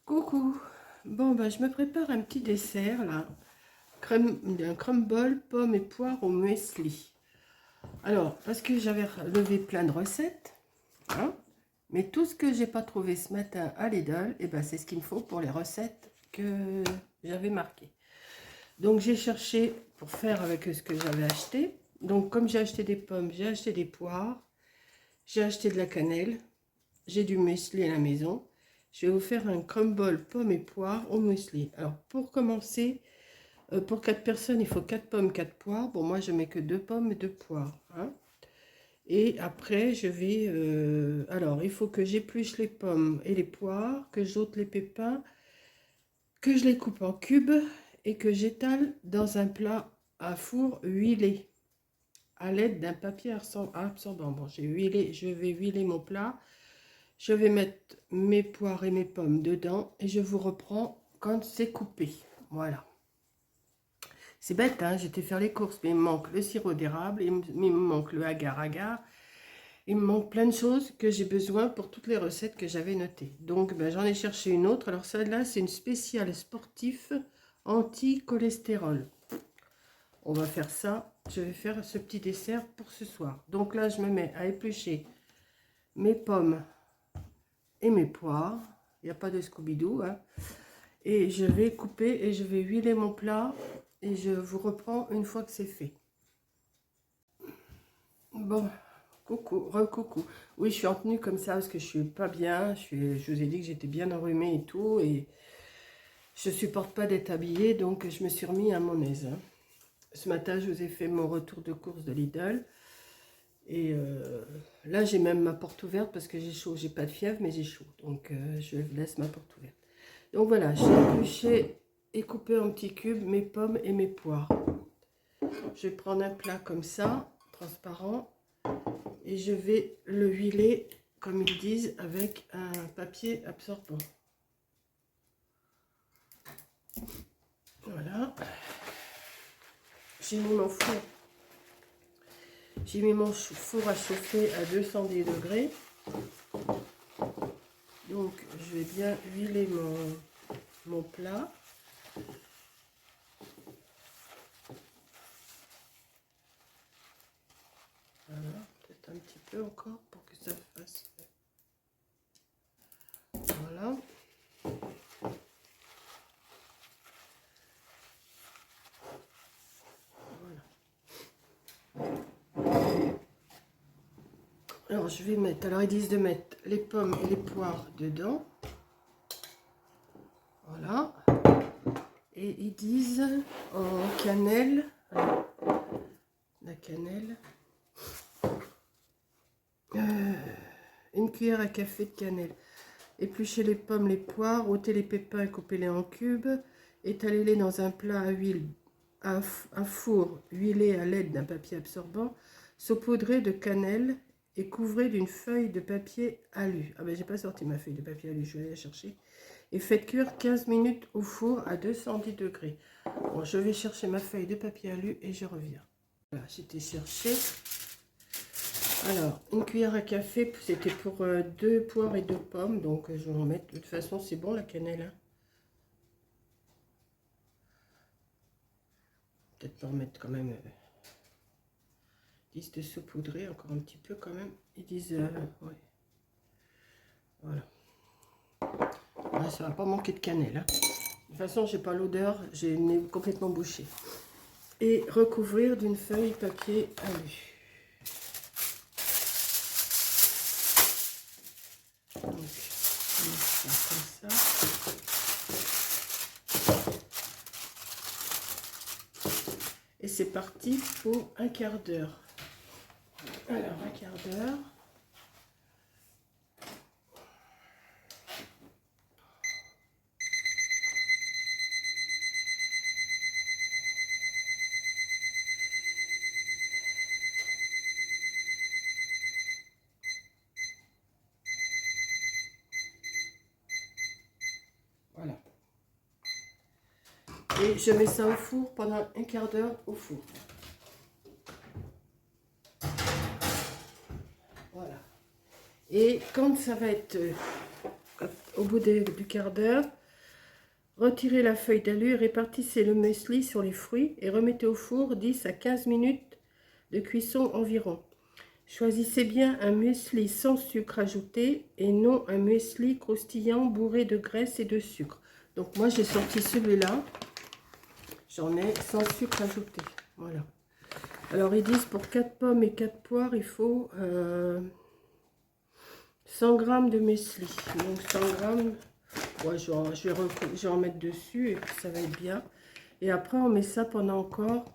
Coucou. Bon, ben, je me prépare un petit dessert, là. Un crumble, pommes et poires au muesli. Alors, parce que j'avais relevé plein de recettes, hein, mais tout ce que j'ai pas trouvé ce matin à Lidl, et ben, c'est ce qu'il me faut pour les recettes que j'avais marquées. Donc, j'ai cherché pour faire avec ce que j'avais acheté. Donc, comme j'ai acheté des pommes, j'ai acheté des poires, j'ai acheté de la cannelle, j'ai du muesli à la maison. Je vais vous faire un crumble pommes et poires au muesli. Alors, pour commencer, pour 4 personnes, il faut 4 pommes, 4 poires. Bon, moi, je mets que 2 pommes et 2 poires, hein. Et après, je vais... alors, il faut que j'épluche les pommes et les poires, que j'ôte les pépins, que je les coupe en cubes et que j'étale dans un plat à four huilé à l'aide d'un papier absorbant. Bon, je vais huiler mon plat. Je vais mettre mes poires et mes pommes dedans et je vous reprends quand c'est coupé. Voilà. C'est bête, hein, j'étais faire les courses, mais il me manque le sirop d'érable, il me manque le agar-agar, il me manque plein de choses que j'ai besoin pour toutes les recettes que j'avais notées. Donc, ben, j'en ai cherché une autre. Alors, celle-là, c'est une spéciale sportif anti-cholestérol. On va faire ça. Je vais faire ce petit dessert pour ce soir. Donc là, je me mets à éplucher mes pommes et mes poires. Il n'y a pas de Scooby-Doo, hein. Et je vais couper et je vais huiler mon plat et je vous reprends une fois que c'est fait. Bon, coucou, recoucou. Oui, je suis en tenue comme ça parce que je suis pas bien. Je vous ai dit que j'étais bien enrhumée et tout. Et je supporte pas d'être habillée, donc je me suis remis à mon aise, hein. Ce matin, je vous ai fait mon retour de course de Lidl. Et là, j'ai même ma porte ouverte parce que j'ai chaud. J'ai pas de fièvre, mais j'ai chaud. Donc, je laisse ma porte ouverte. Donc voilà, j'ai épluché et coupé en petits cubes mes pommes et mes poires. Je vais prendre un plat comme ça, transparent, et je vais le huiler, comme ils disent, avec un papier absorbant. Voilà. J'ai mis mon four. J'ai mis mon four à chauffer à 210 degrés. Donc, je vais bien huiler mon plat. Voilà, peut-être un petit peu encore pour que ça fasse. Voilà. Alors, je vais mettre, alors ils disent de mettre les pommes et les poires dedans. Voilà. Et ils disent en cannelle, la cannelle, une cuillère à café de cannelle. Épluchez les pommes, les poires, ôtez les pépins et coupez-les en cubes. Étalez-les dans un plat à huile, un four huilé à l'aide d'un papier absorbant. Saupoudrez de cannelle et couvrez d'une feuille de papier alu. Ah ben j'ai pas sorti ma feuille de papier alu, je vais aller la chercher. Et faites cuire 15 minutes au four à 210 degrés. Bon, je vais chercher ma feuille de papier alu et je reviens. Voilà, j'étais chercher. Alors, une cuillère à café, c'était pour 2 poires et 2 pommes. Donc, je vais en mettre. De toute façon, c'est bon la cannelle, hein. Peut-être pas en mettre quand même. Ils disent de saupoudrer encore un petit peu quand même. Ils disent, ouais. Voilà. Ouais, ça va pas manquer de cannelle, hein. De toute façon, j'ai pas l'odeur, j'ai le nez complètement bouché. Et recouvrir d'une feuille papier alu. Donc, on met ça comme ça. Et c'est parti pour un quart d'heure. Alors, un quart d'heure. Voilà. Et je mets ça au four pendant un quart d'heure au four. Voilà. Et quand ça va être... au bout du quart d'heure, retirez la feuille d'alu et répartissez le muesli sur les fruits et remettez au four 10 à 15 minutes de cuisson environ. Choisissez bien un muesli sans sucre ajouté et non un muesli croustillant bourré de graisse et de sucre. Donc moi j'ai sorti celui-là, j'en ai sans sucre ajouté. Voilà. Alors ils disent pour 4 pommes et 4 poires, il faut 100 g de muesli. Donc 100 g, ouais, je vais en mettre dessus et puis ça va être bien. Et après on met ça pendant encore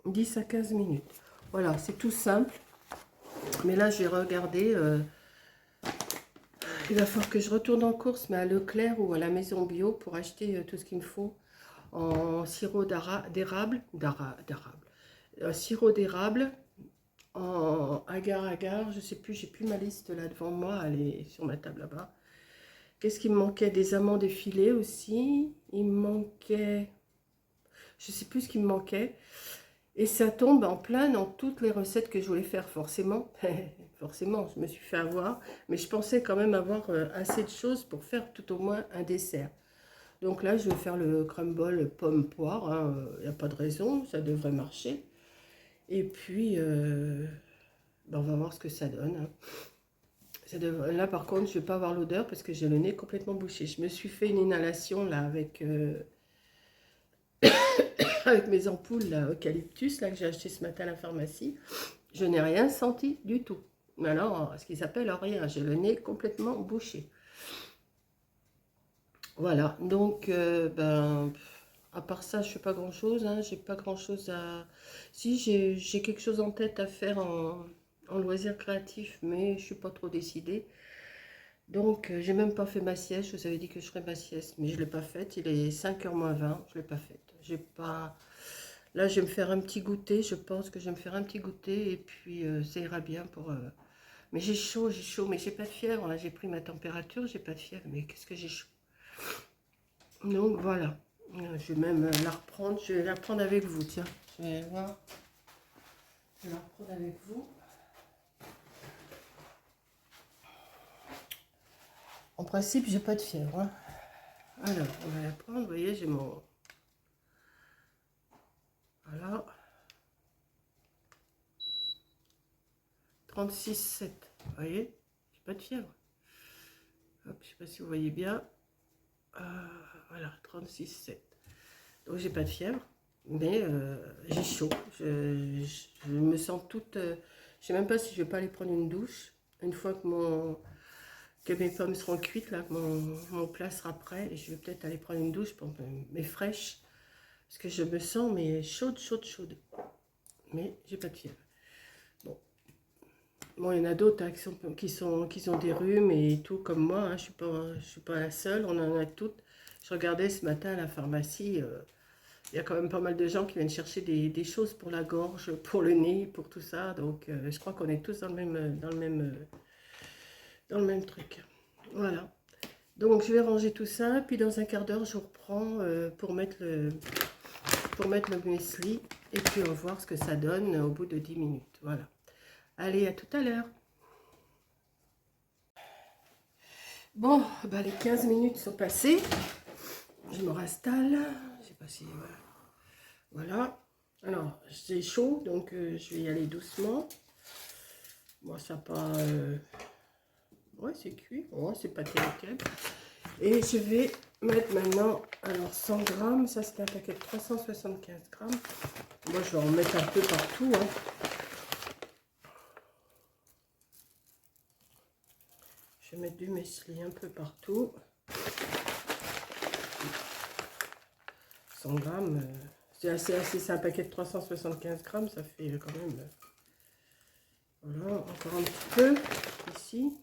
10 à 15 minutes. Voilà, c'est tout simple. Mais là j'ai regardé, il va falloir que je retourne en course, mais à Leclerc ou à la maison bio pour acheter tout ce qu'il me faut en sirop d'érable, sirop d'érable, en agar-agar, je sais plus, j'ai plus ma liste là devant moi, elle est sur ma table là-bas. Qu'est-ce qu'il me manquait? Des amandes effilées aussi, il me manquait, je sais plus ce qu'il me manquait. Et ça tombe en plein dans toutes les recettes que je voulais faire, forcément. Forcément, je me suis fait avoir. Mais je pensais quand même avoir assez de choses pour faire tout au moins un dessert. Donc là, je vais faire le crumble pomme-poire. Il n'y a pas de raison, ça devrait marcher. Et puis, ben on va voir ce que ça donne. Là, par contre, je ne vais pas avoir l'odeur parce que j'ai le nez complètement bouché. Je me suis fait une inhalation là avec... avec mes ampoules là, eucalyptus là, que j'ai acheté ce matin à la pharmacie, je n'ai rien senti du tout. Mais alors, ce qu'ils s'appelle rien, j'ai le nez complètement bouché. Voilà, donc, ben, à part ça, je fais pas grand-chose, hein, j'ai pas grand-chose à... Si, j'ai quelque chose en tête à faire en loisir créatif, mais je suis pas trop décidée. Donc, j'ai même pas fait ma sieste, je vous avais dit que je ferais ma sieste, mais je l'ai pas faite, il est 5h moins 20, je l'ai pas faite. J'ai pas... Là, je vais me faire un petit goûter. Je pense que je vais me faire un petit goûter. Et puis, ça ira bien pour... Mais j'ai chaud, mais j'ai pas de fièvre. Là, j'ai pris ma température, j'ai pas de fièvre. Mais qu'est-ce que j'ai chaud. Donc, voilà. Je vais même la reprendre. Je vais la reprendre avec vous, tiens. Je vais voir. Je vais la reprendre avec vous. En principe, j'ai pas de fièvre. Hein. Alors, on va la prendre. Vous voyez, j'ai mon... Voilà. 36,7. Vous voyez, j'ai pas de fièvre. Hop, je sais pas si vous voyez bien. Voilà, 36,7. Donc j'ai pas de fièvre, mais j'ai chaud. Je me sens toute... je sais même pas si je vais pas aller prendre une douche. Une fois que mes pommes seront cuites, là, que mon plat sera prêt, je vais peut-être aller prendre une douche pour mais fraîche. Parce que je me sens mais chaude. Mais j'ai pas de fièvre. Bon, il y en a d'autres hein, qui ont des rhumes et tout comme moi. Hein. Je suis pas la seule, on en a toutes. Je regardais ce matin à la pharmacie, il y a quand même pas mal de gens qui viennent chercher des choses pour la gorge, pour le nez, pour tout ça. Donc, je crois qu'on est tous dans le même truc. Voilà. Donc, je vais ranger tout ça. Puis, dans un quart d'heure, je reprends pour mettre le muesli. Et puis, on va voir ce que ça donne au bout de 10 minutes. Voilà. Allez, à tout à l'heure. Bon, bah les 15 minutes sont passées. Je me rastalle. J'ai passé... Voilà. Alors, j'ai chaud, donc je vais y aller doucement. Moi, ça pas... Ouais, c'est cuit. Ouais, c'est pas terrible. Et je vais mettre maintenant... Alors, 100 grammes. Ça, c'est un paquet de 375 grammes. Moi, je vais en mettre un peu partout. Hein. Je vais mettre du muesli un peu partout. 100 grammes, c'est assez, c'est un paquet de 375 grammes, ça fait quand même... Voilà, encore un petit peu ici.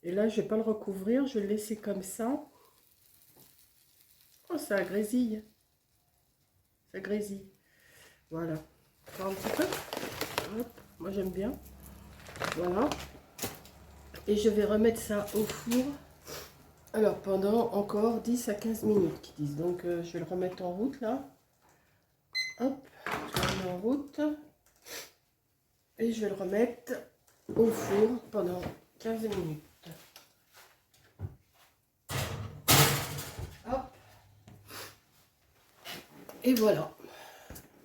Et là, je ne vais pas le recouvrir, je vais le laisser comme ça. Oh, ça grésille. Ça grésille. Voilà. Encore un petit peu. Hop, moi, j'aime bien. Voilà. Et je vais remettre ça au four. Alors, pendant encore 10 à 15 minutes, qu'ils disent. Donc, je vais le remettre en route, là. Hop, je le remets en route. Et je vais le remettre au four pendant 15 minutes. Et voilà,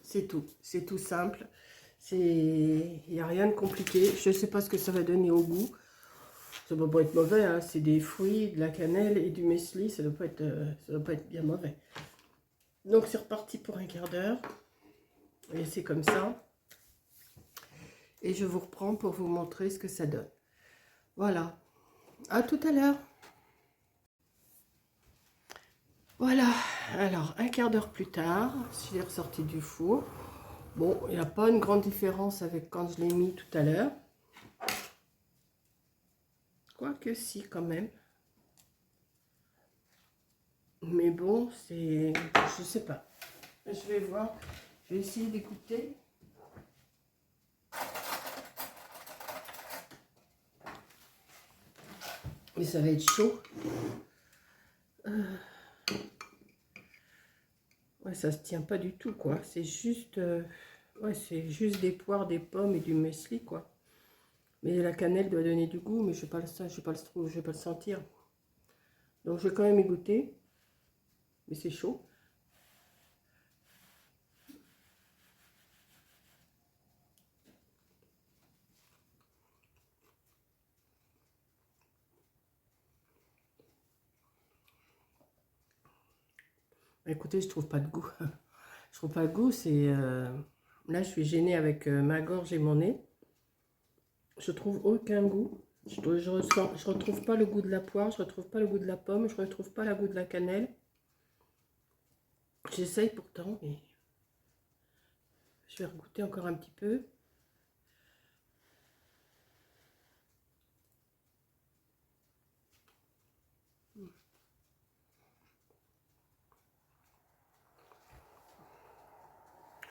c'est tout simple. Il n'y a rien de compliqué. Je ne sais pas ce que ça va donner au goût. Ça ne va pas être mauvais, hein. C'est des fruits, de la cannelle et du muesli. Ça ne doit pas être bien mauvais. Donc c'est reparti pour un quart d'heure. Et c'est comme ça. Et je vous reprends pour vous montrer ce que ça donne. Voilà. À tout à l'heure. Voilà. Alors, un quart d'heure plus tard, je l'ai ressorti du four. Bon, il n'y a pas une grande différence avec quand je l'ai mis tout à l'heure. Quoique si, quand même. Mais bon, c'est... Je sais pas. Je vais voir. Je vais essayer d'écouter. Mais ça va être chaud. Ouais, ça se tient pas du tout, quoi. C'est juste... ouais, c'est juste des poires, des pommes et du muesli, quoi. Mais la cannelle doit donner du goût, mais je ne vais pas le sentir. Donc je vais quand même y goûter. Mais c'est chaud. Écoutez, je trouve pas de goût. Je trouve pas de goût, c'est... Là, je suis gênée avec ma gorge et mon nez. Je trouve aucun goût. Je retrouve pas le goût de la poire, je retrouve pas le goût de la pomme, je retrouve pas le goût de la cannelle. J'essaye pourtant, mais je vais regoûter encore un petit peu.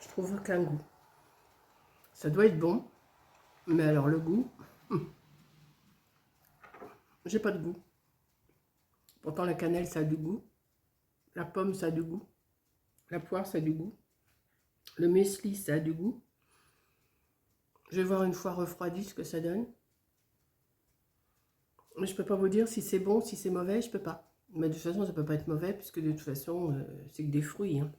Je trouve aucun goût. Ça doit être bon, mais alors le goût, j'ai pas de goût. Pourtant la cannelle ça a du goût, la pomme ça a du goût, la poire ça a du goût, le muesli ça a du goût. Je vais voir une fois refroidi ce que ça donne. Mais je peux pas vous dire si c'est bon, si c'est mauvais, je peux pas. Mais de toute façon ça peut pas être mauvais puisque de toute façon c'est que des fruits, hein.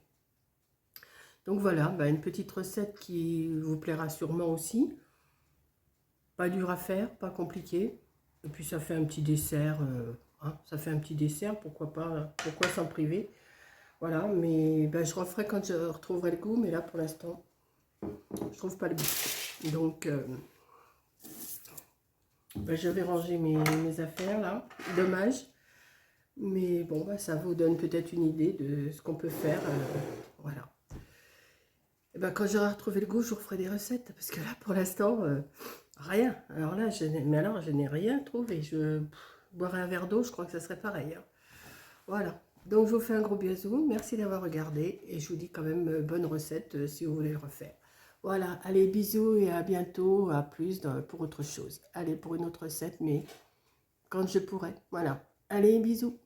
Donc voilà, bah une petite recette qui vous plaira sûrement aussi. Pas dur à faire, pas compliqué. Et puis ça fait un petit dessert, hein, ça fait un petit dessert, pourquoi pas, pourquoi s'en priver. Voilà, mais ben, je referai quand je retrouverai le goût, mais là pour l'instant, je trouve pas le goût. Donc, ben, je vais ranger mes affaires là. Dommage, mais bon, ben, ça vous donne peut-être une idée de ce qu'on peut faire. Voilà. Et ben, quand j'aurai retrouvé le goût, je vous referai des recettes, parce que là pour l'instant, rien. Alors là, je n'ai rien trouvé. Boirais un verre d'eau, je crois que ça serait pareil, hein. Voilà. Donc, je vous fais un gros bisou. Merci d'avoir regardé. Et je vous dis quand même bonne recette si vous voulez le refaire. Voilà. Allez, bisous et à bientôt. À plus pour autre chose. Allez, pour une autre recette, mais quand je pourrai. Voilà. Allez, bisous.